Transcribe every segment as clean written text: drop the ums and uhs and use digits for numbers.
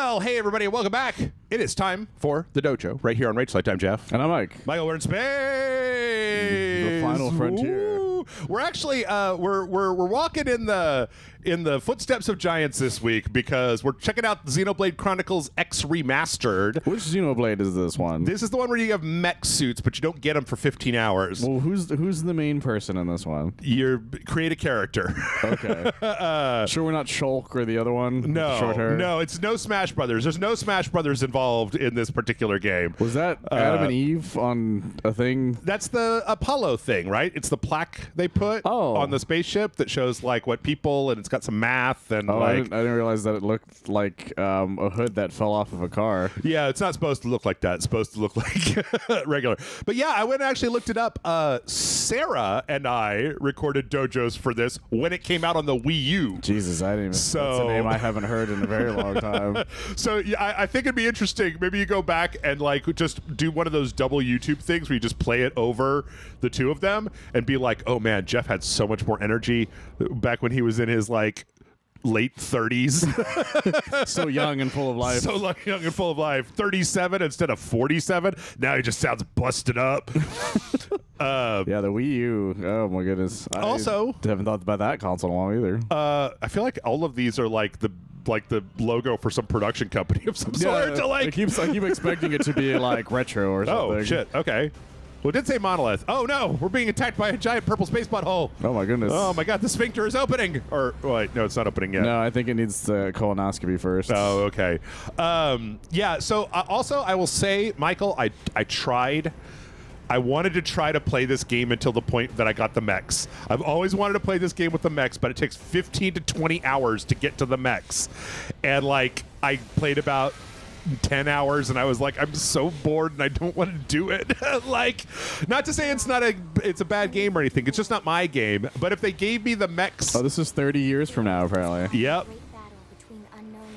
Well, hey everybody, welcome back. It is time for the Dojo, right here on Rage Time, Jeff. And I'm Mike. Michael, we're in space. The final frontier. Woo! We're actually we're walking in the footsteps of giants this week because we're checking out Xenoblade Chronicles X Remastered. Which Xenoblade is this one? This is the one where you have mech suits, but you don't get them for 15 hours. Well, who's the main person in this one? You create a character. Okay. Sure, we're not Shulk or the other one. With the short hair? No, it's no Smash Brothers. There's no Smash Brothers involved in this particular game. Was that Adam and Eve on a thing? That's the Apollo thing, right? It's the plaque they put on the spaceship that shows like what people, and it's got some math and I like. didn't realize that it looked like a hood that fell off of a car. Yeah, it's not supposed to look like that. It's supposed to look like regular. But yeah, I went and actually looked it up. Sarah and I recorded Dojos for this when it came out on the Wii U. Jesus, I didn't even. So that's a name I haven't heard in a very long time. So yeah, I think it'd be interesting. Maybe you go back and like just do one of those double YouTube things where you just play it over the two of them and be like, oh man, Jeff had so much more energy back when he was in his like late 30s. So young and full of life. So young and full of life. 37 instead of 47. Now he just sounds busted up. Yeah, the Wii U. Oh my goodness. I haven't thought about that console in a while either. I feel like all of these are like the logo for some production company of some sort. To like, I keep expecting it to be like retro or something. Oh shit. Okay. Well, it did say monolith. Oh no, we're being attacked by a giant purple space butthole. Oh my goodness. Oh my god, the sphincter is opening. Or wait, no, it's not opening yet. No, I think it needs the colonoscopy first. Oh, okay. Yeah. So also, I will say, Michael, I tried. I wanted to try to play this game until the point that I got the mechs. I've always wanted to play this game with the mechs, but it takes 15 to 20 hours to get to the mechs. And like, I played about 10 hours and I was like, I'm so bored and I don't want to do it. Like, not to say it's a bad game or anything. It's just not my game. But if they gave me the mechs. Oh, this is 30 years from now, apparently. Yep.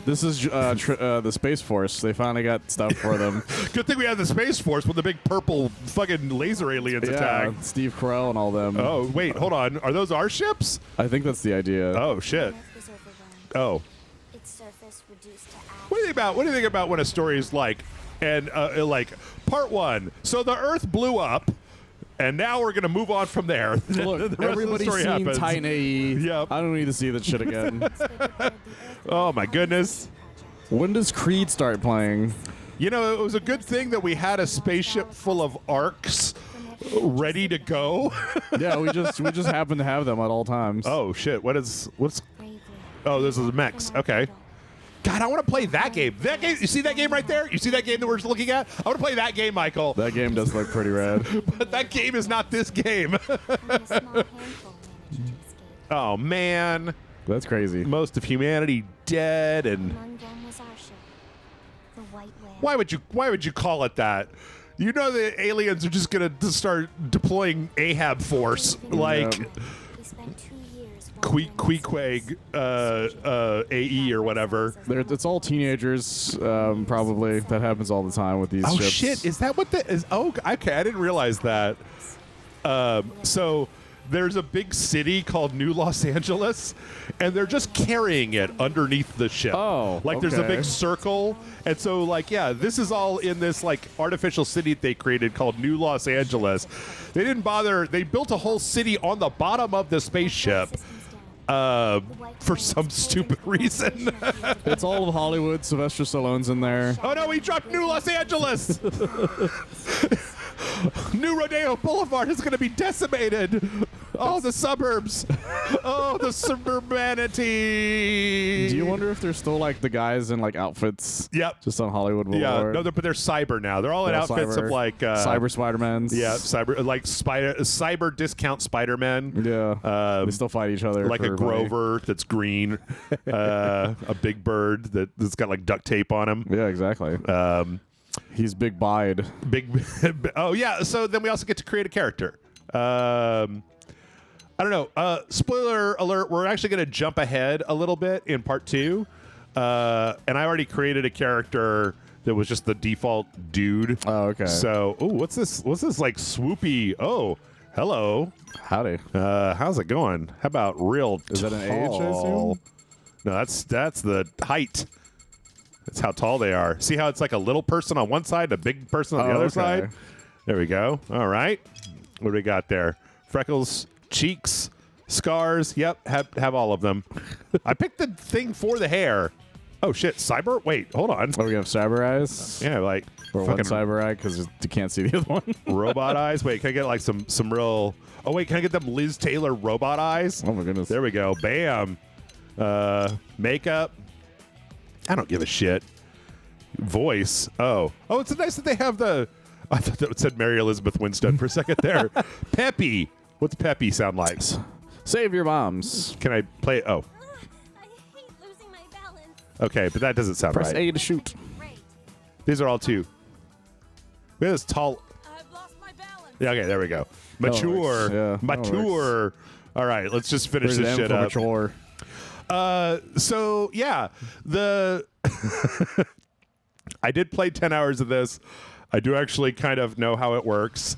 This is the Space Force. They finally got stuff for them. Good thing we have the Space Force when the big purple fucking laser aliens attack. Steve Carell and all them. Oh, wait, hold on. Are those our ships? I think that's the idea. Oh, shit. Oh. What do you think about when a story is like, and like part one? So the Earth blew up, and now we're gonna move on from there. Look, everybody's seen Titan AE. Yep. I don't need to see that shit again. Oh my goodness. When does Creed start playing? You know, it was a good thing that we had a spaceship full of arcs ready to go. Yeah, we just happen to have them at all times. Oh shit! What's? Oh, this is mechs. Okay. God, I want to play that game. That game. You see that game right there? You see that game that we're looking at? I want to play that game, Michael. That game does look pretty rad. But that game is not this game. Oh man. That's crazy. Most of humanity dead, and why would you call it that? You know the aliens are just gonna start deploying Ahab force, like Queequeg AE or whatever. It's all teenagers, probably. That happens all the time with these ships. Oh shit! Is that what that is? Oh, okay. I didn't realize that. So there's a big city called New Los Angeles, and they're just carrying it underneath the ship. Oh, like there's a big circle, and so like yeah, this is all in this like artificial city they created called New Los Angeles. They didn't bother. They built a whole city on the bottom of the spaceship. For some stupid reason. It's all of Hollywood. Sylvester Stallone's in there. Oh no, we dropped New Los Angeles! New Rodeo Boulevard is going to be decimated. Oh, the suburbs. Oh, the suburbanity. Do you wonder if they're still like the guys in like outfits? Yep. Just on Hollywood Boulevard. Yeah, no, but they're cyber now. They're all in outfits of like cyber Spider-Mans. Yeah, cyber discount Spider-Man. Yeah. They still fight each other. Like a Grover that's green, a big bird that's got like duct tape on him. Yeah, exactly. He's big-bodied. Oh yeah. So then we also get to create a character. I don't know. Spoiler alert. We're actually going to jump ahead a little bit in part 2. And I already created a character that was just the default dude. Oh, okay. So, what's this? What's this like swoopy? Oh, hello. Howdy. How's it going? How about real Is that an age, I tall? assume? No, that's the height. That's how tall they are. See how it's like a little person on one side, a big person on the other side? There we go. All right. What do we got there? Freckles, cheeks, scars. Yep, have all of them. I picked the thing for the hair. Oh, shit. Cyber? Wait, hold on. Oh, we have cyber eyes? Yeah, like. Or one cyber eye because you can't see the other one. Robot eyes? Wait, can I get like some real. Oh, wait, can I get them Liz Taylor robot eyes? Oh, my goodness. There we go. Bam. Makeup. I don't give a shit. Voice. Oh, it's nice that they have the. I thought that said Mary Elizabeth Winstead for a second there. Peppy. What's Peppy sound like? Save your moms. Can I play? Oh. I hate losing my balance. Okay, but that doesn't sound Press right. A to shoot. Great. These are all two. We have this tall. I've lost my balance. Yeah, okay, there we go. Mature. Yeah, mature. All right, let's just finish this shit up. Mature. So yeah, I did play 10 hours of this. I do actually kind of know how it works.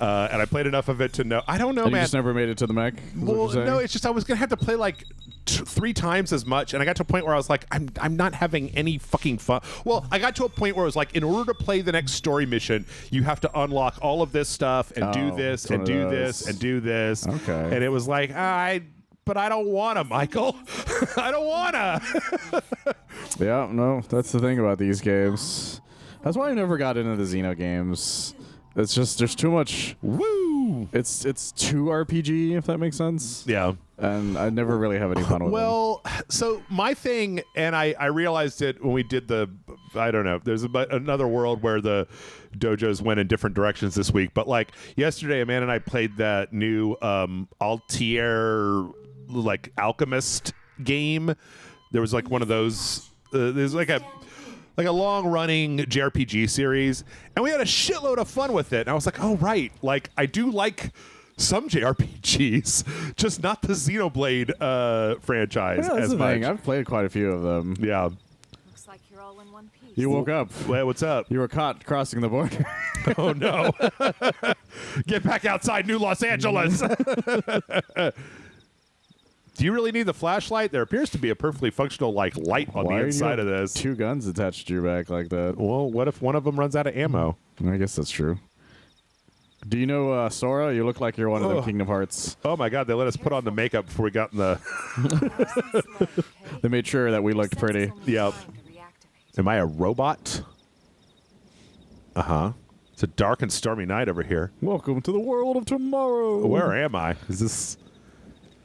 And I played enough of it to know. I don't know, and man. You just never made it to the mech? Well, no, it's just I was going to have to play like 3 times as much. And I got to a point where I was like, I'm not having any fucking fun. Well, I got to a point where it was like, in order to play the next story mission, you have to unlock all of this stuff and do this and do this and do this. Okay. And it was like, but I don't want to, Michael. I don't want to. Yeah, no, that's the thing about these games. That's why I never got into the Xeno games. It's just there's too much. Woo! It's too RPG, if that makes sense. Yeah. And I never really have any fun with Well, so my thing, and I realized it when we did I don't know, there's another world where the dojos went in different directions this week. But like yesterday, Amanda and I played that new Altair like alchemist game. There was like one of those. There's like a long-running JRPG series, and we had a shitload of fun with it. And I was like, oh, right. Like, I do like some JRPGs, just not the Xenoblade franchise as much. I've played quite a few of them. Yeah. Looks like you're all in one piece. You woke up. Well, what's up? You were caught crossing the border. Oh, no. Get back outside New Los Angeles. Do you really need the flashlight? There appears to be a perfectly functional like light on the inside of this. 2 guns attached to your back like that. Well, what if one of them runs out of ammo? I guess that's true. Do you know Sora? You look like you're one of them Kingdom Hearts. Oh my God! They let us put on the makeup before we got in the. They made sure that we looked pretty. Yep. Am I a robot? It's a dark and stormy night over here. Welcome to the world of tomorrow. Where am I? Is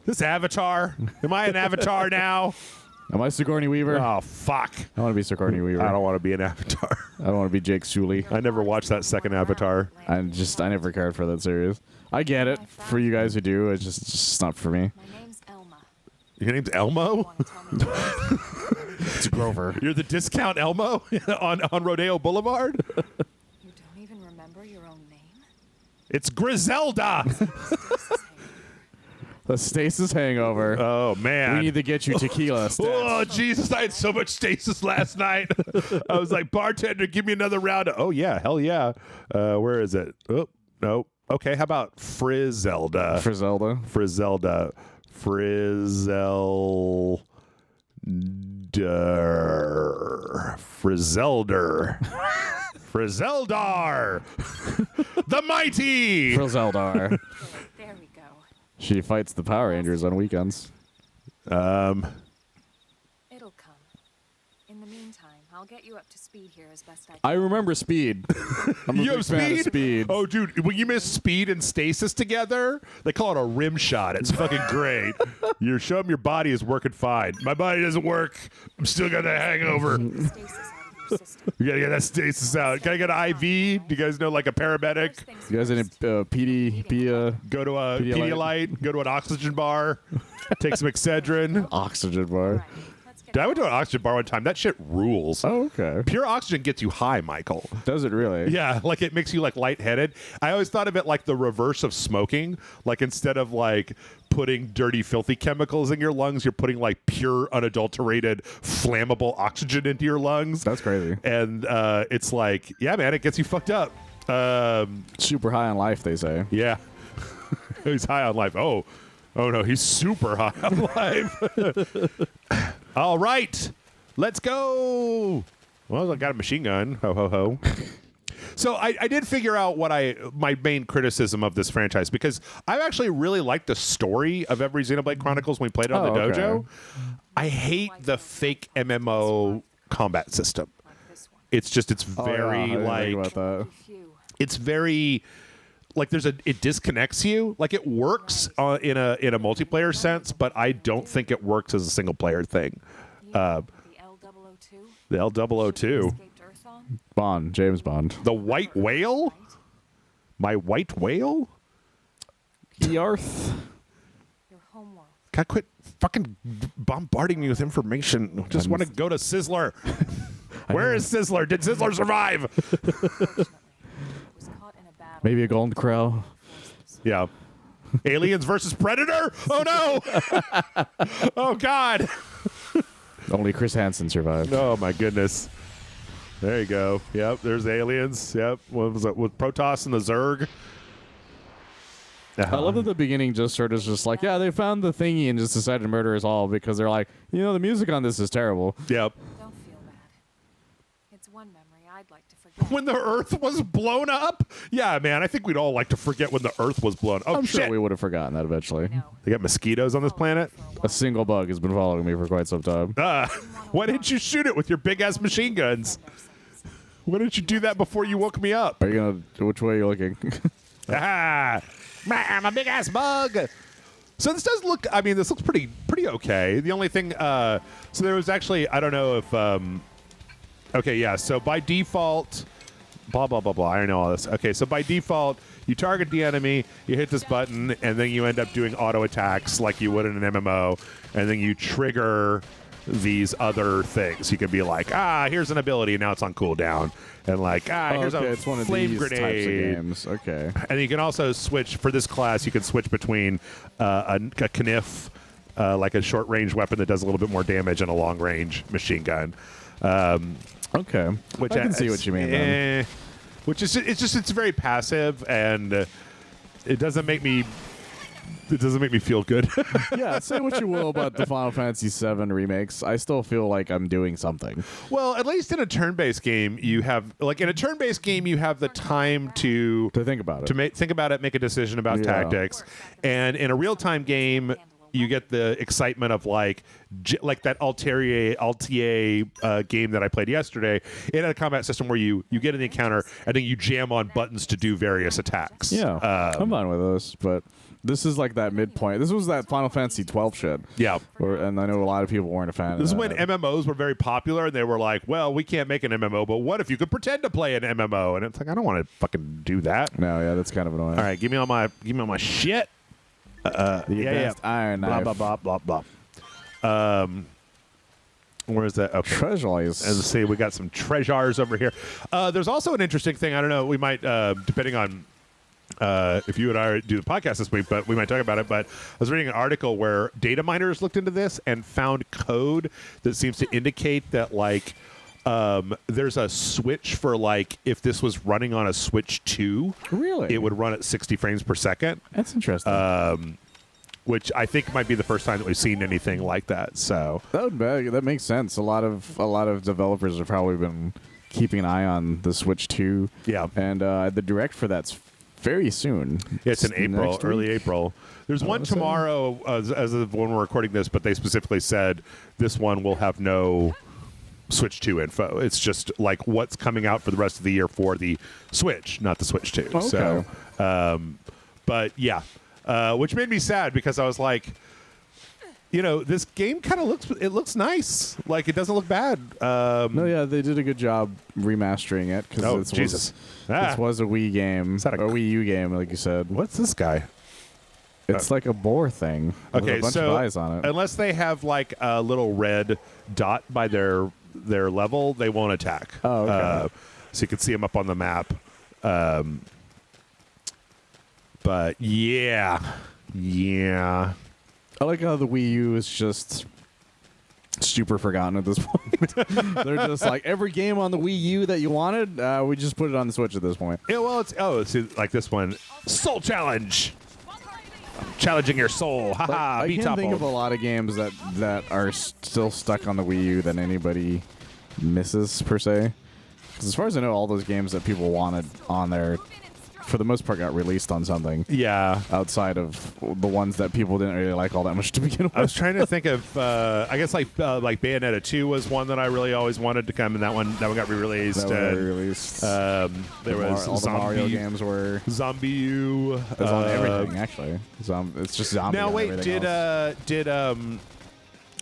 this Avatar? Am I an Avatar now? Am I Sigourney Weaver? Oh, fuck. I want to be Sigourney Weaver. I don't want to be an Avatar. I don't want to be Jake Sully. I never watched that second Avatar. I never cared for that series. I get it for you guys who do. It's just not for me. My name's Elma. Your name's Elmo? It's Grover. You're the discount Elmo on Rodeo Boulevard? You don't even remember your own name? It's Griselda. The stasis hangover. Oh, man. We need to get you tequila. Oh, Jesus. I had so much stasis last night. I was like, bartender, give me another round. Oh, yeah. Hell yeah. Where is it? Oh, no. Okay. How about Frizelda? Frizelda. Frizelda. Frizeldar. The mighty. Frizeldar. There we go. She fights the Power Rangers on weekends. It'll come. In the meantime, I'll get you up to speed here as best I can. I remember Speed. I'm a You big have fan of Speed. Oh, dude, when you miss Speed and Stasis together, they call it a rim shot. It's fucking great. You're showing your body is working fine. My body doesn't work. I'm still got that hangover. Stasis out of your system. You gotta get that stasis out. Can I get an IV? Do you guys know, like a paramedic? First things You guys any first. PD? Go to a Pedialyte. Pedialyte, go to an oxygen bar, take some Excedrin. Oxygen bar. Right. Let's get Dude, I went to an oxygen bar one time. That shit rules. Oh, okay. Pure oxygen gets you high, Michael. Does it really? Yeah, like it makes you like lightheaded. I always thought of it like the reverse of smoking. Like instead of like putting dirty, filthy chemicals in your lungs, you're putting like pure, unadulterated, flammable oxygen into your lungs. That's crazy. And it's like, yeah, man, it gets you fucked up. Super high on life, they say. Yeah. He's high on life. Oh no, he's super high on life. All right, let's go. Well, I got a machine gun. Ho, ho, ho. So I did figure out what my main criticism of this franchise, because I actually really liked the story of every Xenoblade Chronicles when we played it on the Dojo. Okay. I hate the fake MMO combat system. It's just, it's very I didn't think about that. it's very like it disconnects you. Like it works in a multiplayer sense, but I don't think it works as a single player thing. The L002. Bond, James Bond. The white whale? My white whale? Earth. God, quit fucking bombarding me with information. Just want to go to Sizzler. Where is Sizzler? Did Sizzler survive? Maybe a golden crow. Yeah. Aliens versus Predator? Oh no! Oh God! Only Chris Hansen survived. Oh my goodness. There you go. Yep, there's aliens. Yep. What was it? With Protoss and the Zerg. I love that the beginning just sort of just like, yeah, they found the thingy and just decided to murder us all because they're like, the music on this is terrible. Yep. Don't feel bad. It's one memory I'd like to forget. When the Earth was blown up? Yeah, man, I think we'd all like to forget when the Earth was blown up. Oh, I'm shit. sure we would have forgotten that eventually. They got mosquitoes on this planet? A single bug has been following me for quite some time. Why didn't you shoot it with your big-ass machine guns? Why didn't you do that before you woke me up? Are you gonna? Which way are you looking? I'm a big-ass bug. So this does look, I mean, this looks pretty okay. The only thing, so there was actually, I don't know if, okay, yeah, so by default, blah, blah, blah, blah, I know all this. Okay, so by default, you target the enemy, you hit this button, and then you end up doing auto attacks like you would in an MMO, and then you trigger these other things. You can be like, here's an ability, and now it's on cooldown. And like, here's a it's one of flame these grenade. types of games. Okay. And you can also switch, for this class, you can switch between a kniff, like a short-range weapon that does a little bit more damage, and a long-range machine gun. Okay. Which I can see what you mean. Then. Which is, it's very passive, and it doesn't make me feel good. Yeah, say what you will about the Final Fantasy VII remakes. I still feel like I'm doing something. Well, at least in a turn-based game, you have the time to think about it. Think about it, make a decision about tactics. And in a real-time game, you get the excitement of like that Altair game that I played yesterday. It had a combat system where you get in the encounter and then you jam on buttons to do various attacks. Yeah, I'm fine with those, but this is like that midpoint. This was that Final Fantasy 12 shit. Yeah. And I know a lot of people weren't a fan of that. This is when MMOs were very popular, and they were like, well, we can't make an MMO, but what if you could pretend to play an MMO? And it's like, I don't want to fucking do that. No, yeah, that's kind of annoying. All right, give me all my shit. The advanced iron knife. Blah, blah, blah, blah, blah. Where is that? Okay. Treasures. As I say, we got some treasures over here. There's also an interesting thing. I don't know. We might, depending on if you and I do the podcast this week, but we might talk about it. But I was reading an article where data miners looked into this and found code that seems to indicate that, like, there's a switch for, like, if this was running on a Switch 2, really, it would run at 60 frames per second. That's interesting. Which I think might be the first time that we've seen anything like that. So that makes sense. A lot of developers have probably been keeping an eye on the Switch 2. Yeah, and the direct for that's very soon. Yeah, it's in April, early April. There's one tomorrow as of when we're recording this, but they specifically said this one will have no Switch 2 info. It's just like what's coming out for the rest of the year for the Switch, not the Switch 2. Okay. So, but yeah, which made me sad because I was like, this game kind of looks nice. Like, it doesn't look bad. No, yeah, they did a good job remastering it because Jesus. This was a Wii game, Is that a Wii U game, like you said. What's this guy? It's like a boar thing. With Okay, a bunch so of eyes on it. Unless they have like a little red dot by their level, they won't attack. Oh, okay. So you can see them up on the map. But yeah. I like how the Wii U is just super forgotten at this point. They're just like, every game on the Wii U that you wanted, we just put it on the Switch at this point. Yeah, well, it's like this one, Soul Challenge. Challenging your soul. Haha, I can't think of a lot of games that are still stuck on the Wii U that anybody misses per se. 'Cause as far as I know, all those games that people wanted on there, for the most part, got released on something. Yeah. Outside of the ones that people didn't really like all that much to begin with. I was trying to think of, I guess like Bayonetta 2 was one that I really always wanted to come, and that one got re-released. That were re-released. There was all the Mario games were. Zombie U. It was on everything actually. It's just zombie. Now on wait, everything else. did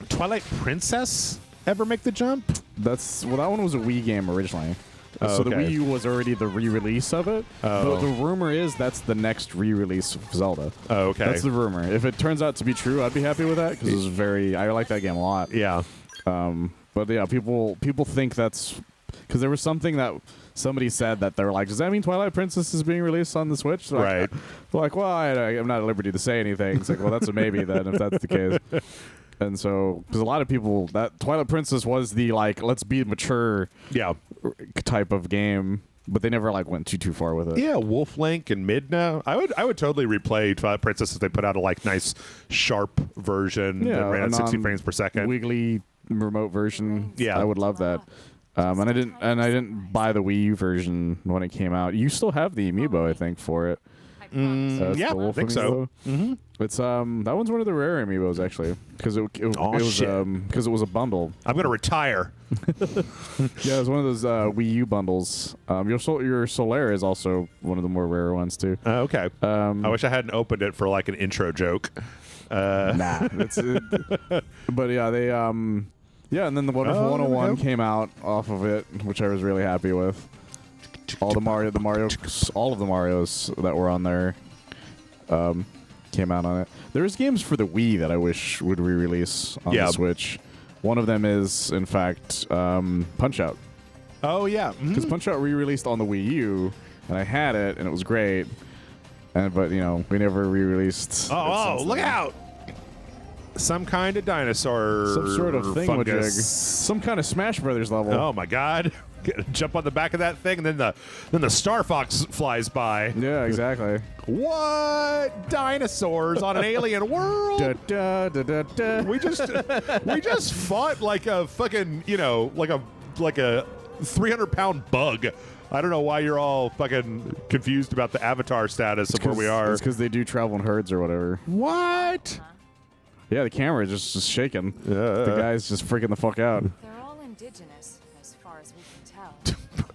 Twilight Princess ever make the jump? That one was a Wii game originally. Oh, so the okay. Wii U was already the re-release of it. Oh. The rumor is that's the next re-release of Zelda. Oh, okay. That's the rumor. If it turns out to be true, I'd be happy with that because I like that game a lot. Yeah. But yeah, people think that's because there was something that somebody said that they were like, does that mean Twilight Princess is being released on the Switch? They're Right. Like, well, I'm not at liberty to say anything. It's like, well, that's a maybe then if that's the case. And so, because a lot of people, that Twilight Princess was the like, let's be mature, type of game, but they never like went too far with it. Yeah, Wolf Link and Midna. I would totally replay Twilight Princess if they put out a like nice sharp version that ran at 60 frames per second. Wiggly remote version. Yeah. I would love that. And I didn't buy the Wii U version when it came out. You still have the amiibo, I think, for it. Yeah, the Wolf I think so. amiibo. It's that one's one of the rare amiibos actually, because it was a bundle. I'm gonna retire. Yeah, it was one of those Wii U bundles. Your Solaire is also one of the more rare ones too. Okay. I wish I hadn't opened it for like an intro joke. Nah, but yeah, they yeah, and then the Wonderful 101 came out off of it, which I was really happy with. All of the Marios that were on there came out on it. There's games for the Wii that I wish would re-release on the Switch. One of them is, in fact, Punch-Out. Oh, yeah. Because Punch-Out re-released on the Wii U, and I had it, and it was great. But, you know, we never re-released. Oh, look out! Some kind of dinosaur. Some sort of thingamajig. fungus. Some kind of Smash Brothers level. Oh, my God. Jump on the back of that thing, and then the Star Fox flies by. Yeah, exactly. What? Dinosaurs on an alien world? Da, da, da, da, da. We just fought like a fucking, like a 300-pound bug. I don't know why you're all fucking confused about the Avatar status of where we are. It's because they do travel in herds or whatever. What? Yeah, the camera is just shaking. The guy's just freaking the fuck out. They're all indigenous, as far as we can tell.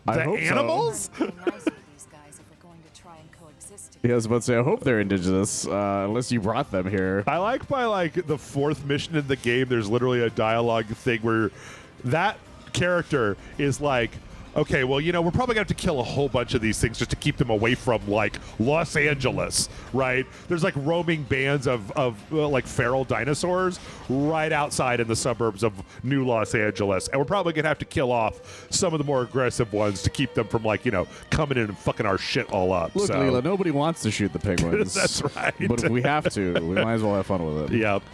I The hope animals? Be nice with these guys if we're going to try and coexist together. Yeah, I was about to say, I hope they're indigenous, unless you brought them here. I like by like the fourth mission in the game, there's literally a dialogue thing where that character is like, okay, well, we're probably going to have to kill a whole bunch of these things just to keep them away from, like, Los Angeles, right? There's, like, roaming bands of like, feral dinosaurs right outside in the suburbs of New Los Angeles. And we're probably going to have to kill off some of the more aggressive ones to keep them from, like, coming in and fucking our shit all up. Look, so. Leela, nobody wants to shoot the penguins. That's right. But if we have to, we might as well have fun with it. Yep.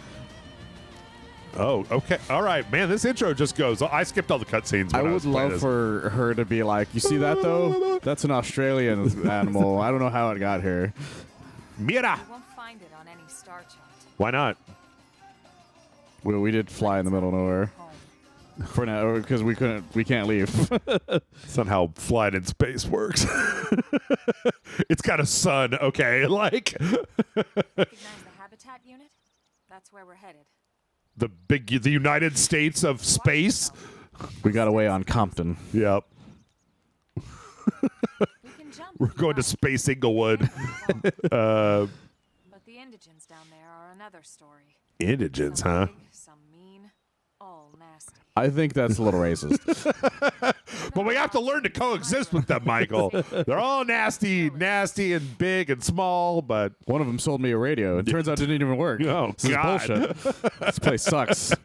Oh, okay. All right, man, this intro just goes. I skipped all the cutscenes. I would love for her to be like, you see that, though? That's an Australian animal. I don't know how it got here. Mira. You won't find it on any star chart. Why not? We did fly in the middle of nowhere. Home. For now, because we can't leave. Somehow flying in space works. It's got a sun, okay? Like Recognize the habitat unit? That's where we're headed. the United States of space. We got away on Compton. Yep. We can jump. We're going to Space Inglewood. But the indigents down there are another story. Indigents, Some huh? big, some mean, all nasty. I think that's a little racist. But we have to learn to coexist with them, Michael. They're all nasty and big and small, but One of them sold me a radio. It turns out it didn't even work. Oh, This is God. bullshit. This place sucks. That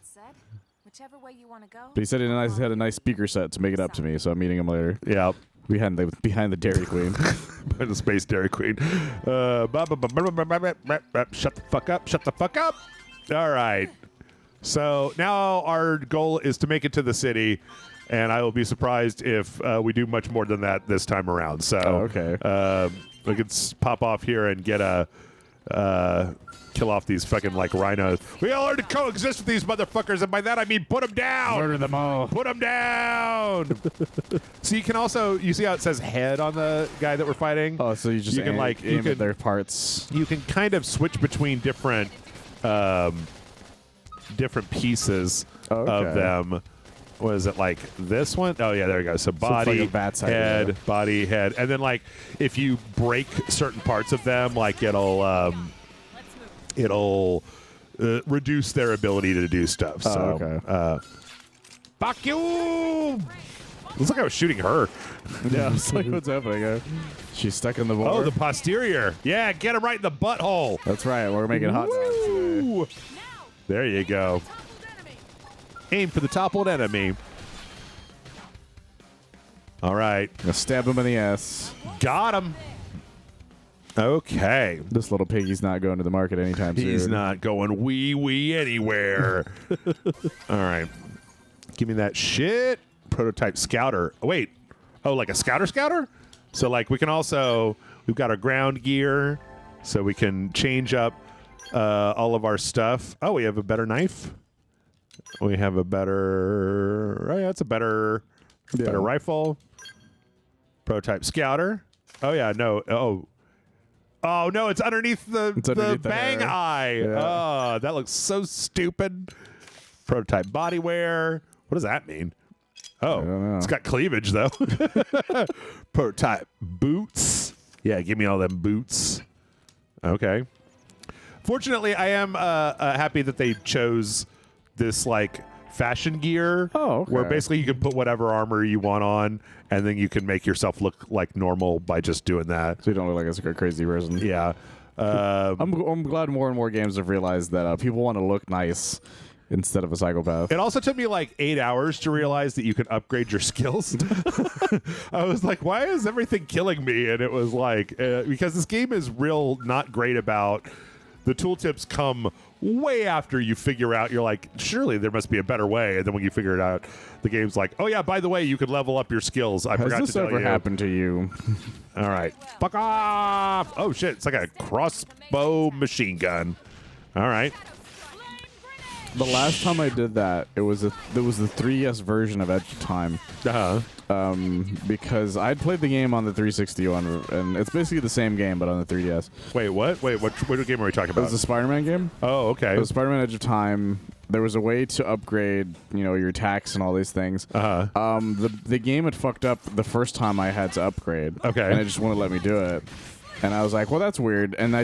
said, whichever way you want to go. But he said he had a nice speaker set to make it up to me, so I'm meeting him later. yeah. Behind the Dairy Queen. By the Space Dairy Queen. Shut the fuck up. Shut the fuck up. All right. So now our goal is to make it to the city, and I will be surprised if we do much more than that this time around. So Oh, okay. we could pop off here and get a kill off these fucking like rhinos. We all learn to coexist with these motherfuckers, and by that I mean put them down. Murder them all. Put them down. So you can also, you see how it says head on the guy that we're fighting? Oh, so you just you can like aim at their parts. You can kind of switch between different pieces of them. What is it, like this one? Oh yeah, there we go. So body, like a bat's head, idea. body, head, and then like if you break certain parts of them, like it'll reduce their ability to do stuff. So, okay. Fuck you! Looks like I was shooting her. Yeah, it's like, what's happening? She's stuck in the wall. Oh, the posterior. Yeah, get him right in the butthole. That's right. We're making hot dogs today. Woo! There you go. Aim for the toppled enemy. All right. Gonna stab him in the ass. Got him. Okay. This little piggy's not going to the market anytime soon. He's not going wee anywhere. All right. Give me that shit. Prototype scouter. Oh, wait. Oh, like a scouter? So, like, we can also, we've got our ground gear, so we can change up all of our stuff. Oh, we have a better knife. We have a better, oh, yeah, it's a better rifle. Prototype scouter. Oh, yeah, no. Oh, no, it's underneath the bang hair. eye. Yeah. Oh, that looks so stupid. Prototype body wear. What does that mean? Oh, don't know. it's got cleavage, though. Prototype boots. Yeah, give me all them boots. Okay. Fortunately, I am happy that they chose this, like, fashion gear. Oh, okay. Where basically you can put whatever armor you want on, and then you can make yourself look like normal by just doing that. So you don't look like a crazy person. Yeah. I'm glad more and more games have realized that people want to look nice instead of a psychopath. It also took me like 8 hours to realize that you can upgrade your skills. I was like, why is everything killing me? And it was like, because this game is real not great about, the tooltips come way after you figure out, you're like, surely there must be a better way. And then when you figure it out, the game's like, oh yeah, by the way, you could level up your skills. I forgot to tell you. Has this ever happened to you? All right. Fuck off. Oh shit, it's like a crossbow machine gun. All right. The last time I did that, there was the 3DS version of Edge of Time. Because I'd played the game on the 360 one, and it's basically the same game, but on the 3DS. Wait, what? Wait, what game are we talking It about? was a Spider-Man game. Oh, okay. It was Spider-Man Edge of Time. There was a way to upgrade, your attacks and all these things. The game had fucked up the first time I had to upgrade. Okay. And it just wouldn't let me do it. And I was like, well, that's weird. And I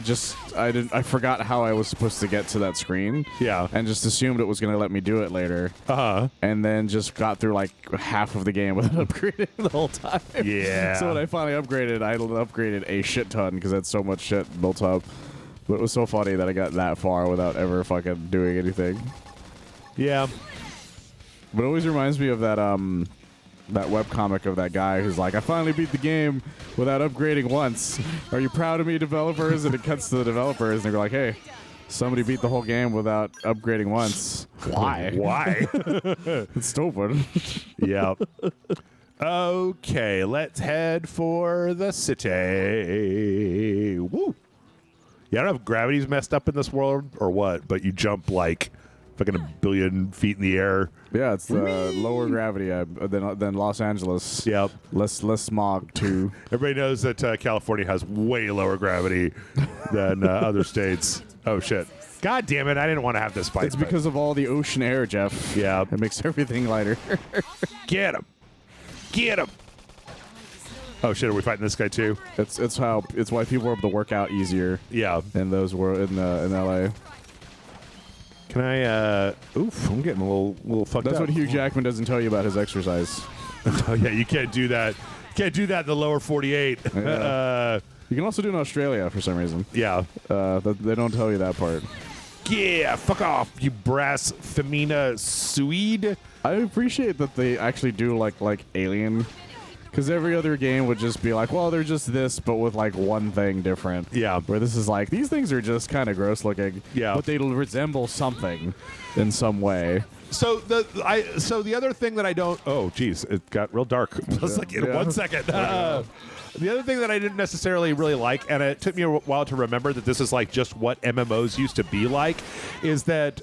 forgot how I was supposed to get to that screen. Yeah. And just assumed it was going to let me do it later. And then just got through like half of the game without upgrading the whole time. Yeah. So when I finally upgraded, I upgraded a shit ton because I had so much shit built up. But it was so funny that I got that far without ever fucking doing anything. Yeah. But it always reminds me of that webcomic of that guy who's like, I finally beat the game without upgrading once. Are you proud of me, developers? And it cuts to the developers, and they're like, hey, somebody beat the whole game without upgrading once. Why? Why? It's stupid. Yep. Okay, let's head for the city. Woo. Yeah, I don't know if gravity's messed up in this world or what, but you jump like fucking a billion feet in the air. Yeah, it's lower gravity than Los Angeles. Yep. Less smog, too. Everybody knows that California has way lower gravity than other states. Oh, shit. God damn it, I didn't want to have this fight. It's because of all the ocean air, Jeff. Yeah. It makes everything lighter. Get him. Get him. Oh, shit, are we fighting this guy, too? It's why people are able to work out easier. Yeah. In LA. Can I, oof, I'm getting a little fucked up. That's what Hugh Jackman doesn't tell you about his exercise. Oh, yeah, you can't do that. Can't do that in the lower 48. Yeah. You can also do it in Australia for some reason. Yeah. They don't tell you that part. Yeah, fuck off, you brass femina Swede. I appreciate that they actually do like alien Because every other game would just be like, well, they're just this, but with like one thing different. Yeah. Where this is like, these things are just kind of gross looking. Yeah. But they resemble something in some way. So the other thing that I don't. Oh, geez, it got real dark. Just like in 1 second. The other thing that I didn't necessarily really like, and it took me a while to remember that this is like just what MMOs used to be like, is that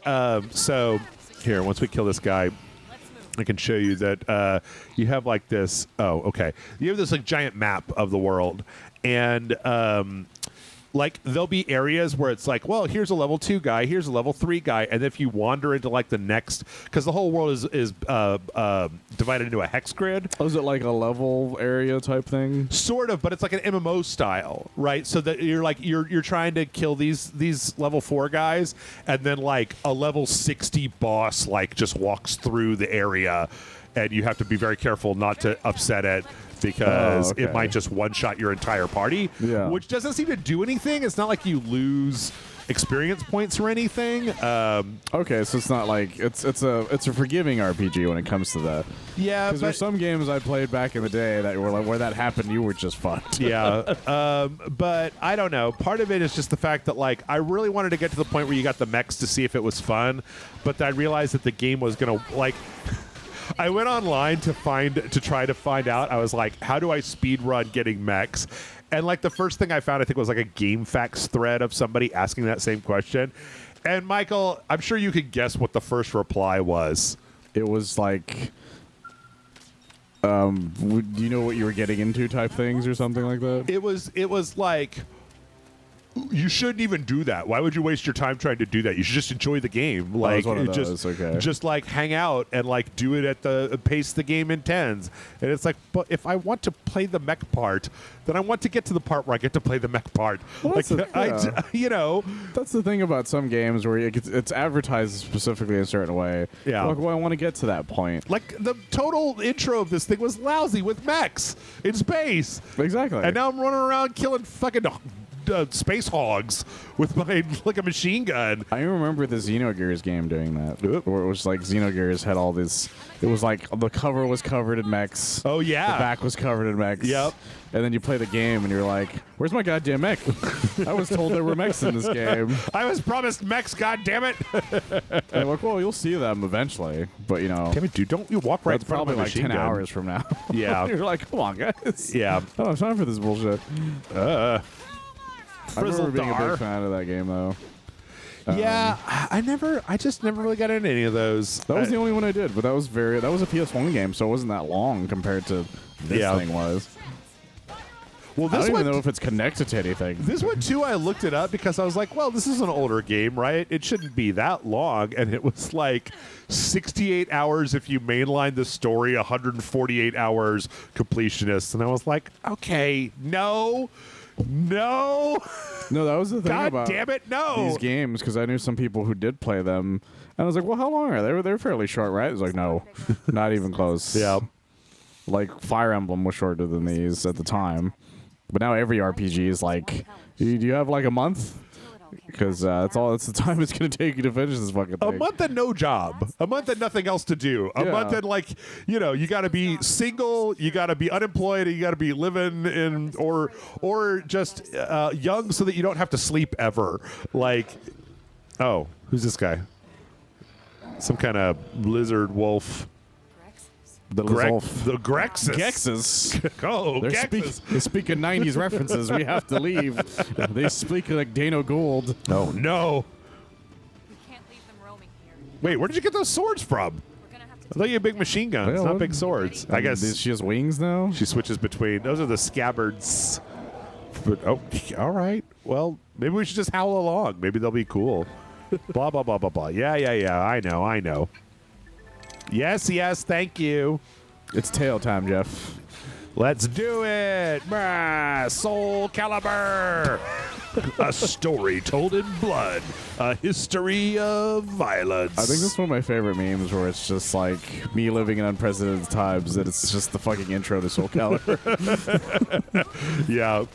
so here, once we kill this guy, I can show you that you have like this. Oh, okay. You have this like giant map of the world, and like there'll be areas where it's like, well, here's a level 2 guy, here's a level 3 guy, and if you wander into like the next, because the whole world is divided into a hex grid. Oh, is it like a level area type thing? Sort of, but it's like an MMO style, right? So that you're like you're trying to kill these level 4 guys, and then like a level 60 boss like just walks through the area, and you have to be very careful not to upset it, because it might just one-shot your entire party, which doesn't seem to do anything. It's not like you lose experience points or anything. Okay, so it's not like it's a forgiving RPG when it comes to that. Yeah, because there's some games I played back in the day that were like where that happened, you were just fucked. Yeah, but I don't know. Part of it is just the fact that like I really wanted to get to the point where you got the mechs to see if it was fun, but I realized that the game was gonna like. I went online to try to find out. I was like, how do I speed run getting mechs? And like the first thing I found, I think, was like a GameFAQs thread of somebody asking that same question. And Michael, I'm sure you could guess what the first reply was. It was like, do you know what you were getting into type things or something like that? It was like, you shouldn't even do that. Why would you waste your time trying to do that? You should just enjoy the game. Like, just like hang out and like do it at the pace the game intends. And it's like, but if I want to play the mech part, then I want to get to the part where I get to play the mech part. Well, like, you know, that's the thing about some games where it's advertised specifically a certain way. Yeah. Like, well, I want to get to that point. Like the total intro of this thing was lousy with mechs in space. Exactly. And now I'm running around killing fucking space hogs with my like a machine gun. I remember the Xenogears game doing that, where it was like Xenogears had all this. It was like the cover was covered in mechs. Oh yeah, the back was covered in mechs. Yep. And then you play the game and you're like, "Where's my goddamn mech? I was told there were mechs in this game. I was promised mechs. God damn it!" And like, well, you'll see them eventually, but you know, damn it, dude, don't you walk right? That's probably like 10 hours from now. Yeah. You're like, come on, guys. Yeah. I don't have time for this bullshit. I remember being a big fan of that game, though. Yeah, I just never really got into any of those. That was the only one I did, but that was a PS1 game, so it wasn't that long compared to this thing was. Well, I don't even know if it's connected to anything. This one, too, I looked it up because I was like, well, this is an older game, right? It shouldn't be that long. And it was like 68 hours if you mainline the story, 148 hours completionist. And I was like, okay, no, that was the thing about God damn it, no. These games, because I knew some people who did play them. And I was like, well, how long are they? They're fairly short, right? It was like, no, not even close. Yeah. Like, Fire Emblem was shorter than these at the time. But now every RPG is like, do you have like a month? Because that's the time it's going to take you to finish this fucking thing. A month and no job. A month and nothing else to do. A month and like, you know, you got to be single, you got to be unemployed, and you got to be living in or just young so that you don't have to sleep ever. Like, oh, who's this guy? Some kind of lizard wolf. The Grexus. Gexus. Oh, Gexus. They speak in 90s references. We have to leave. They speak like Dano Gould. Oh, no. We can't leave them roaming here. Wait, where did you get those swords from? We're gonna have to I thought you had big machine guns, not big swords. I guess she has wings now? she switches between. Those are the scabbards. But, oh, all right. Well, maybe we should just howl along. Maybe they'll be cool. Blah, blah, blah, blah, blah. Yeah. I know. Yes, thank you. It's tail time, Jeff. Let's do it. Soul Calibur. A story told in blood. A history of violence. I think that's one of my favorite memes where it's just like me living in unprecedented times that it's just the fucking intro to Soul Calibur. Yeah.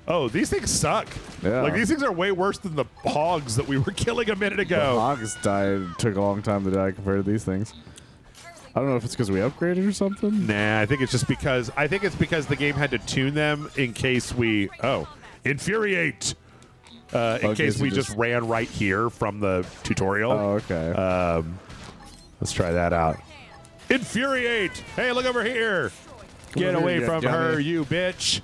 Oh, these things suck. Yeah. Like, these things are way worse than the hogs that we were killing a minute ago. The hogs took a long time to die compared to these things. I don't know if it's because we upgraded or something. Nah, I think it's just because the game had to tune them in case we infuriate. In case we just ran right here from the tutorial. Oh, okay. Let's try that out. Infuriate! Hey, look over here! Get over away here, from dummy. her, you bitch!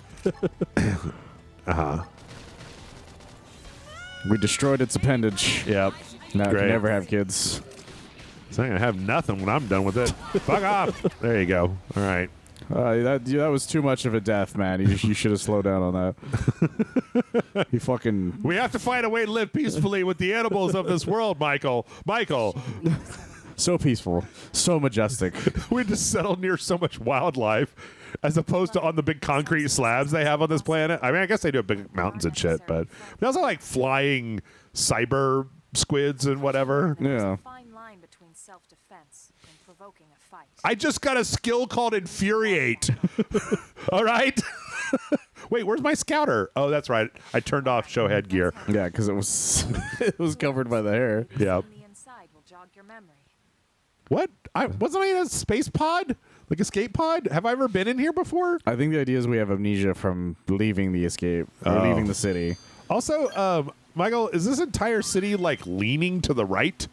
We destroyed its appendage. Yep. Now it Great. can never have kids. It's not gonna have nothing when I'm done with it. Fuck off! There you go. All right. That was too much of a death, man. You should have slowed down on that. He fucking. We have to find a way to live peacefully with the animals of this world, Michael. Michael, So peaceful. So majestic. we just settled near so much wildlife as opposed to on the big concrete slabs they have on this planet. I mean, I guess they do have big mountains and shit, but they also like flying cyber squids and whatever. Yeah. Fine line between self-defense and provoking a fight. I just got a skill called Infuriate. All right? Wait, where's my scouter? Oh, that's right. I turned off show headgear. Yeah, because it was it was covered by the hair. Yeah. On the inside will jog your memory. What? Wasn't I in a space pod? Like escape pod? Have I ever been in here before? I think the idea is we have amnesia from leaving the escape or leaving the city. Also, Michael, is this entire city like leaning to the right?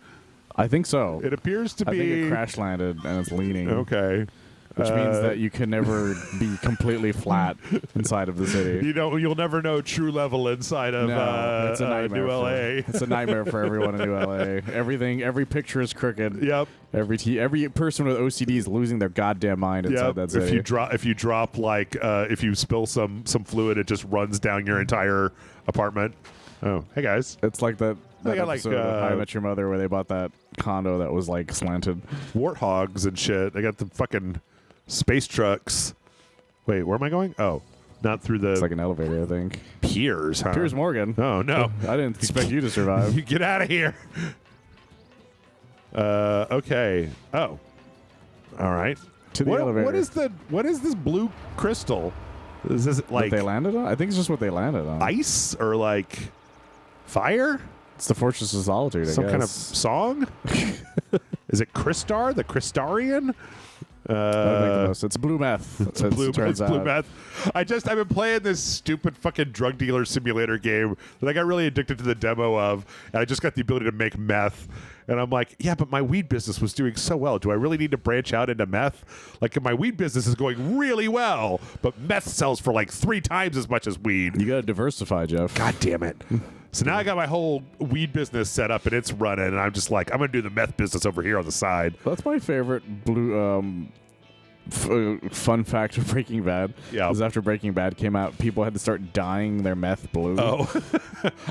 I think so. It appears to I be. think it crash landed and it's leaning. Okay. Which means that you can never be completely flat inside of the city. You'll never know true level inside of No, it's a nightmare. New LA. It's a nightmare for everyone in New LA. Every picture is crooked. Yep. Every person with OCD is losing their goddamn mind inside that city. If you drop like if you spill some fluid, it just runs down your entire apartment. Oh, hey guys. It's like that I got, like, episode of How I Met Your Mother where they bought that condo that was like slanted. Warthogs and shit. They got the fucking space trucks. Wait, where am I going? Oh, not through the It's like an elevator, I think. piers, huh? Piers Morgan. Oh, no. I didn't expect you to survive. You get out of here. Okay. Oh. All right. To the elevator. What is this blue crystal? Is this What like they landed on? I think it's just what they landed on. ice or like fire? It's the Fortress of Solitude, I Some guess. kind of song? Is it Crystar? The Crystarian? That would make the most. It's blue meth. It's as blue, it turns it's blue out. meth. I've been playing this stupid fucking drug dealer simulator game that I got really addicted to the demo of, and I just got the ability to make meth. And I'm like, yeah, but my weed business was doing so well. Do I really need to branch out into meth? Like, my weed business is going really well, but meth sells for like 3 times as much as weed. You got to diversify, Jeff. God damn it. So now I got my whole weed business set up, and it's running, and I'm just like, I'm going to do the meth business over here on the side. That's my favorite blue. Fun fact of Breaking Bad. Yeah. Is after Breaking Bad came out, people had to start dyeing their meth blue. Oh,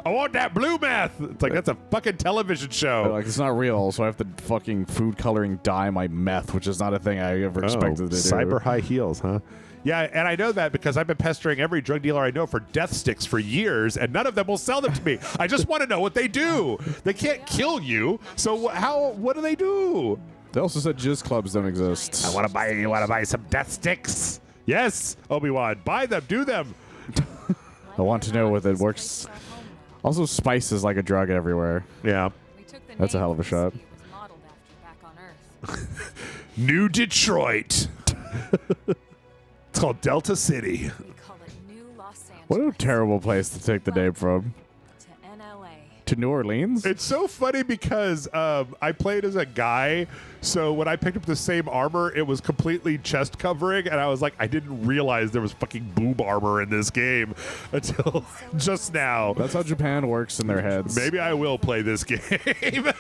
I want that blue meth. It's like, that's a fucking television They're show. like, it's not real, so I have to fucking food coloring dye my meth, which is not a thing I ever expected to do. Cyber high heels, huh? Yeah, and I know that because I've been pestering every drug dealer I know for death sticks for years, and none of them will sell them to me. I just want to know what they do. They can't kill you, so what do they do? They also said jizz clubs don't exist. You want to buy some death sticks? Yes, Obi-Wan, buy them, do them. I want to know whether it works. Also, spice is like a drug everywhere. Yeah. We took the That's a name hell of a the shot. city it was modeled after back on Earth. New Detroit. It's called Delta City. We call it New Los Angeles. What a terrible place to take the name from. To NLA. To New Orleans? It's so funny because I played as a guy, so when I picked up the same armor, it was completely chest covering, and I was like, I didn't realize there was fucking boob armor in this game until just now. That's how Japan works in their heads. Maybe I will play this game. Together,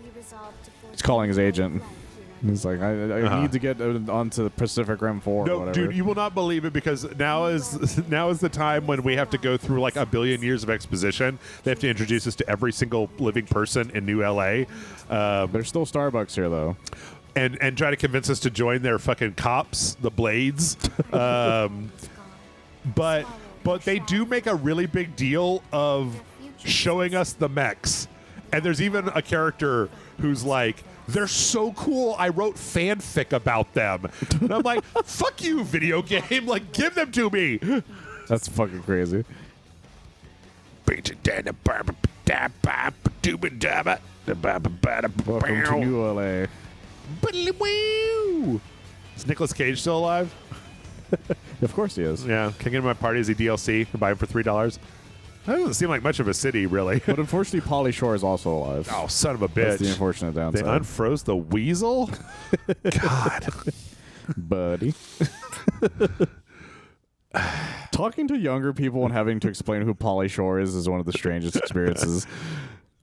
we resolved to forge He's calling his agent. life here on He's like, I need to get onto the Pacific Rim 4 or No, whatever. dude, you will not believe it because now is the time when we have to go through like a billion years of exposition. They have to introduce us to every single living person in New LA. There's still Starbucks here, though. And try to convince us to join their fucking cops, the Blades. But they do make a really big deal of showing us the mechs. And there's even a character who's like, they're so cool, I wrote fanfic about them. And I'm like, fuck you, video game. Like, give them to me. That's fucking crazy. Stupid dabba. Welcome to New LA. Is Nicolas Cage still alive? Of course he is. Yeah. Can I get him my party as a DLC and buy him for $3? That doesn't seem like much of a city, really. But unfortunately, Pauly Shore is also alive. Oh, son of a bitch. That's the unfortunate They downside. unfroze the weasel? God. Buddy. Talking to younger people and having to explain who Pauly Shore is one of the strangest experiences.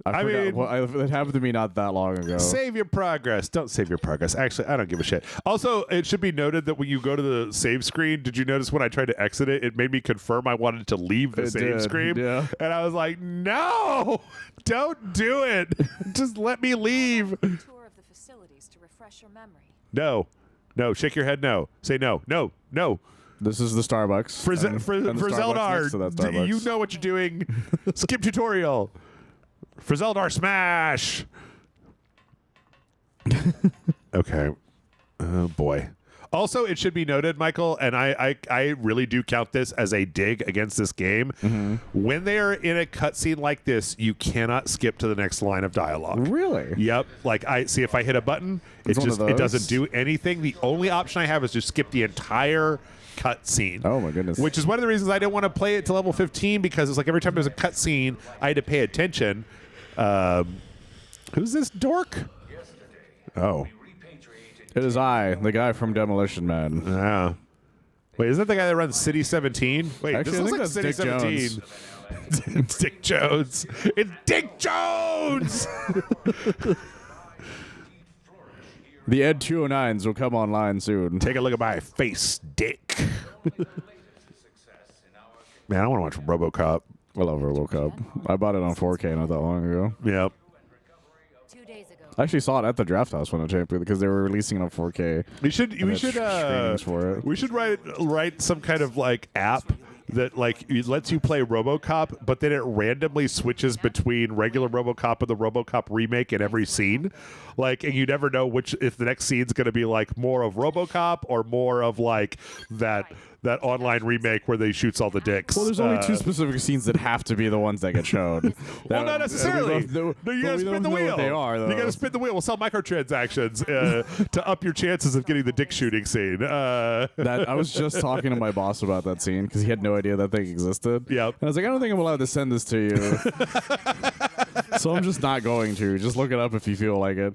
I mean, it happened to me not that long ago. Save your progress. Don't save your progress. Actually, I don't give a shit. Also, it should be noted that when you go to the save screen, did you notice when I tried to exit it, it made me confirm I wanted to leave the save screen? Yeah. And I was like, no, don't do it. Just let me leave. Tour of the facilities to refresh your memory. No. No. Shake your head no. Say no. No. No. This is the Starbucks. For and the Starbucks Zeldar, next to that Starbucks. you know what you're doing. Skip tutorial. For Zeldar smash. Okay. Oh boy. Also, it should be noted, Michael, and I really do count this as a dig against this game. Mm-hmm. When they are in a cutscene like this, you cannot skip to the next line of dialogue. Really? Yep. Like I see, if I hit a button, it doesn't do anything. The only option I have is to skip the entire cutscene. Oh my goodness. Which is one of the reasons I didn't want to play it to level 15, because it's like every time there's a cutscene, I had to pay attention. Who's this dork? Oh. It is I, the guy from Demolition Man. Yeah. Wait, isn't that the guy that runs City 17? Wait, Actually, this looks I like think City that's 17. It's Dick Jones. It's Dick Jones! The Ed 209s will come online soon. Take a look at my face, Dick. Man, I want to watch RoboCop. I love RoboCop. I bought it on 4K not that long ago. Yep. 2 days ago. I actually saw it at the Draft House when it came because they were releasing it on 4K. We should screenings for it. We should write some kind of like app that like lets you play RoboCop, but then it randomly switches between regular RoboCop and the RoboCop remake in every scene. Like, and you never know if the next scene's going to be like more of RoboCop or more of like that online remake where they shoots all the dicks. Well, there's only two specific scenes that have to be the ones that get shown. Well, not necessarily. No, you got to spin the wheel. They are, though. You got to spin the wheel. We'll sell microtransactions to up your chances of getting the dick shooting scene. I was just talking to my boss about that scene because he had no idea that thing existed. Yep. And I was like, I don't think I'm allowed to send this to you. So I'm just not going to. Just look it up if you feel like it.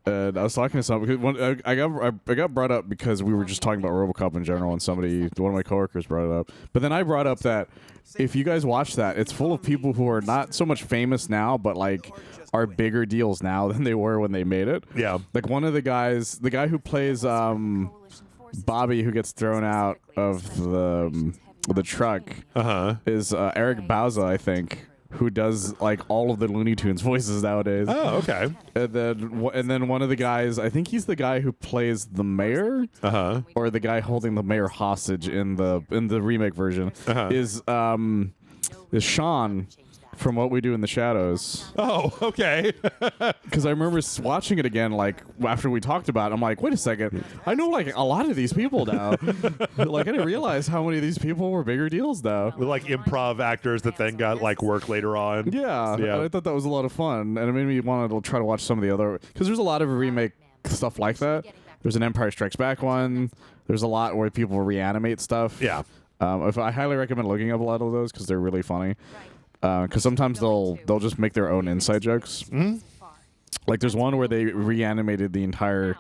And I was talking to someone because I got brought up because we were just talking about RoboCop in general, and one of my coworkers brought it up. But then I brought up that if you guys watch that, it's full of people who are not so much famous now, but like are bigger deals now than they were when they made it. Yeah. Like one of the guys, the guy who plays Bobby, who gets thrown out of the truck, is Eric Bauza, I think, who does like all of the Looney Tunes voices nowadays. Oh, okay. And then one of the guys, I think he's the guy who plays the mayor, or the guy holding the mayor hostage in the remake version, is Sean from What We Do in the Shadows. Oh, okay. Because I remember watching it again, like after we talked about it, I'm like, wait a second, I know like a lot of these people now. Like I didn't realize how many of these people were bigger deals now. With like improv actors that then got like work later on. Yeah. I thought that was a lot of fun, and it made me want to try to watch some of the other, because there's a lot of remake stuff like that. There's an Empire Strikes Back one. There's a lot where people reanimate stuff. Yeah. I highly recommend looking up a lot of those because they're really funny. Because sometimes they'll just make their own inside jokes. Mm-hmm. Like there's one where they reanimated the entire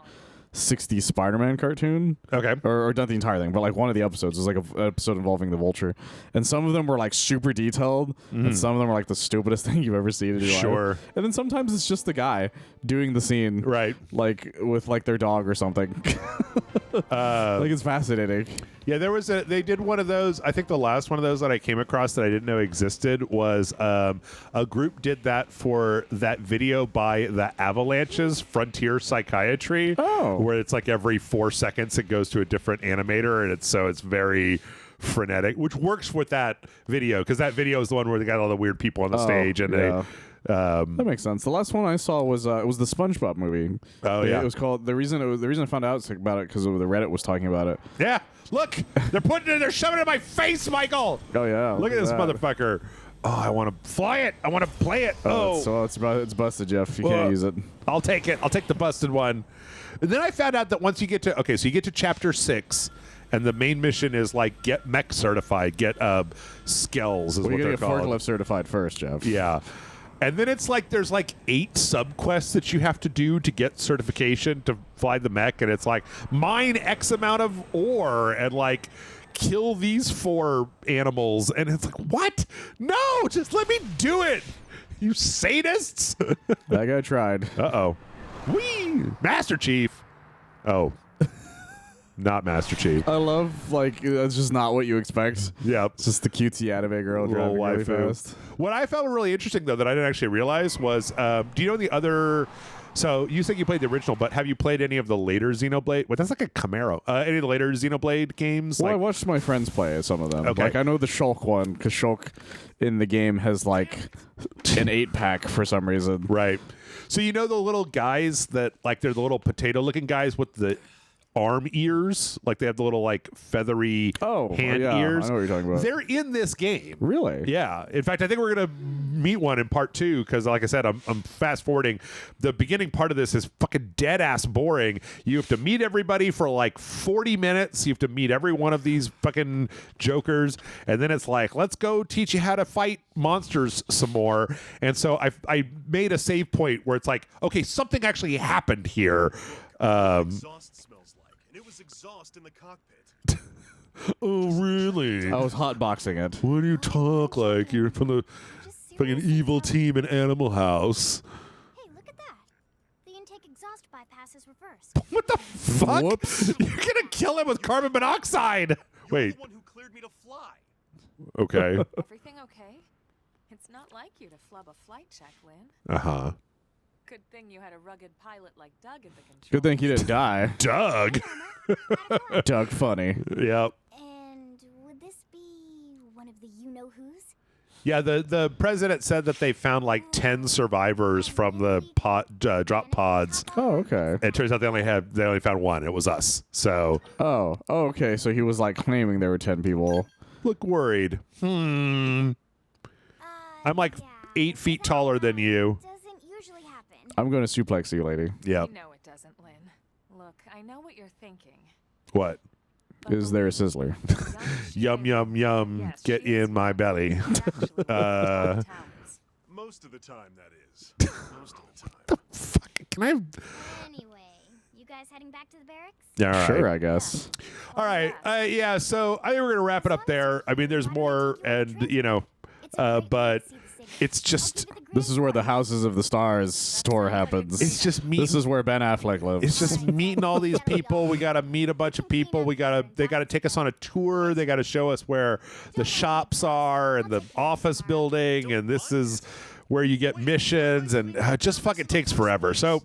60s Spider-Man cartoon. Okay. Or not the entire thing, but like one of the episodes was like an episode involving the Vulture. And some of them were like super detailed, and some of them were like the stupidest thing you've ever seen in your life. Sure. And then sometimes it's just the guy doing the scene. Right. Like with like their dog or something. Like it's fascinating. Yeah, they did one of those. I think the last one of those that I came across that I didn't know existed was a group did that for that video by the Avalanches, Frontier Psychiatry. Oh. Where it's like every 4 seconds it goes to a different animator, and it's very frenetic, which works with that video because that video is the one where they got all the weird people on the stage, and yeah. That makes sense. The last one I saw was the SpongeBob movie. Oh yeah, it was called. The reason I found out about it because the Reddit was talking about it. Yeah, look, they're shoving it in my face, Michael. Oh yeah, look at this motherfucker. I want to fly it. I want to play it. So it's busted, Jeff. You can't use it. I'll take it. I'll take the busted one. And then I found out that once you get to so you get to chapter 6, and the main mission is like get mech certified, get skills is what they're called. You get forklift certified first, Jeff. Yeah. And then it's like there's like 8 subquests that you have to do to get certification to fly the mech, and it's like mine X amount of ore and like kill these 4 animals, and it's like, what? No, just let me do it, you sadists. That guy tried. Whee! Master Chief. Oh. Not Master Chief. I love, like, that's just not what you expect. Yep. It's just the cutesy anime girl driving really fast. What I found really interesting, though, that I didn't actually realize was, do you know the other... So you said you played the original, but have you played any of the later Xenoblade? Well, that's like a Camaro. Any of the later Xenoblade games? Well, I watched my friends play some of them. Okay. Like, I know the Shulk one, because Shulk in the game has, like, an 8-pack for some reason. Right. So you know the little guys that, like, they're the little potato-looking guys with the arm ears? Like, they have the little, like, feathery hand ears? I know what you're talking about. They're in this game. Really? Yeah. In fact, I think we're going to meet one in part 2 because, like I said, I'm fast-forwarding. The beginning part of this is fucking dead-ass boring. You have to meet everybody for, like, 40 minutes. You have to meet every one of these fucking jokers. And then it's like, let's go teach you how to fight monsters some more. And so I made a save point where it's like, okay, something actually happened here. Exhaust smells like, and it was exhaust in the cockpit. Oh, really? I was hotboxing it. What do you talk like? You're from the fucking evil team in Animal House. Hey, look at that. The intake exhaust bypass is reversed. What the fuck? Whoops. You're gonna kill him with carbon monoxide. Wait. The one who cleared me to fly. Okay. Everything okay? It's not like you to flub a flight check, Lynn. Uh-huh. Good thing you had a rugged pilot like Doug at the controls. Good thing he didn't die. Doug. Doug Funny. Yep. And would this be one of the you-know-whos? Yeah, the president said that they found like 10 survivors from the drop pods. Oh, okay. It turns out they only found one. It was us. So Oh, okay. So he was, like, claiming there were 10 people. look worried. I'm like 8 feet taller than you. Doesn't usually happen. I'm going to suplex you, lady. Yep. You know it doesn't, Lynn. Look, I know what you're thinking. What? but Is there a believe sizzler? me, young Yum, yum, yum. Yes, Get she is in my belly. actually talents. Most of the time, that is. Most of the time. Fuck. Can I have... Anyway, you guys heading back to the barracks? Yeah, all right. Sure, I guess. All right. Yeah, so I think we're going to wrap it up there. I mean, there's more, and, you know, but it's just... This is where the Houses of the Stars tour happens. It's just me. This is where Ben Affleck lives. It's just meeting all these people. We got to meet a bunch of people. They got to take us on a tour. They got to show us where the shops are and the office building. And this is where you get missions, and it just fucking takes forever. So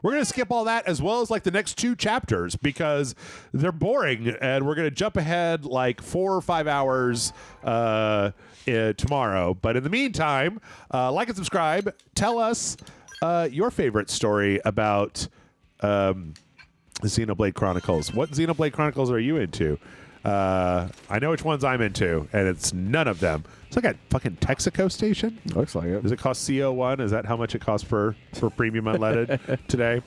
we're going to skip all that, as well as like the next 2 chapters, because they're boring, and we're going to jump ahead like 4 or 5 hours tomorrow. But in the meantime, like and subscribe. Tell us your favorite story about Xenoblade Chronicles. What Xenoblade Chronicles are you into? I know which ones I'm into, and it's none of them. It's like a fucking Texaco station. Looks like it. Does it cost CO1? Is that how much it costs for premium unleaded today?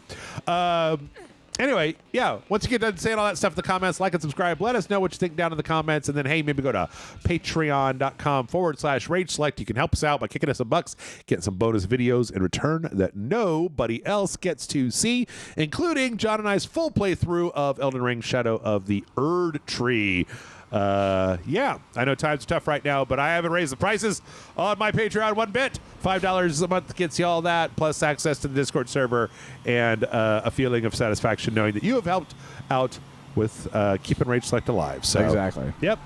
Anyway, yeah, once you get done saying all that stuff in the comments, like and subscribe. Let us know what you think down in the comments. And then, hey, maybe go to patreon.com/Rage Select. You can help us out by kicking us some bucks, getting some bonus videos in return that nobody else gets to see, including John and I's full playthrough of Elden Ring Shadow of the Erd Tree. Yeah, I know times are tough right now, but I haven't raised the prices on my Patreon one bit. $5 a month gets you all that, plus access to the Discord server and a feeling of satisfaction knowing that you have helped out with keeping Rage Select alive. So, Exactly. Yep,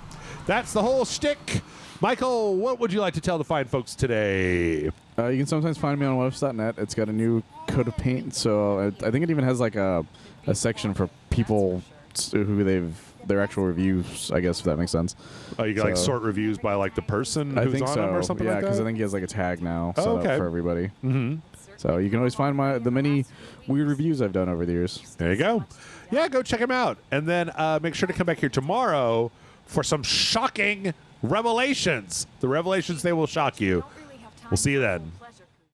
that's the whole shtick. Michael, what would you like to tell the fine folks today? You can sometimes find me on webs.net. It's got a new coat of paint, so I think it even has like a section for people who their actual reviews, I guess, if that makes sense. Oh, you can like sort reviews by like the person I who's think on so. them or something yeah, like that? because I think he has like a tag now set okay. up for everybody. Mm-hmm. So you can always find the many weird reviews I've done over the years. There you go. Yeah, go check them out. And then make sure to come back here tomorrow for some shocking Revelations. The revelations, they will shock you. Don't really have time We'll see you for then. full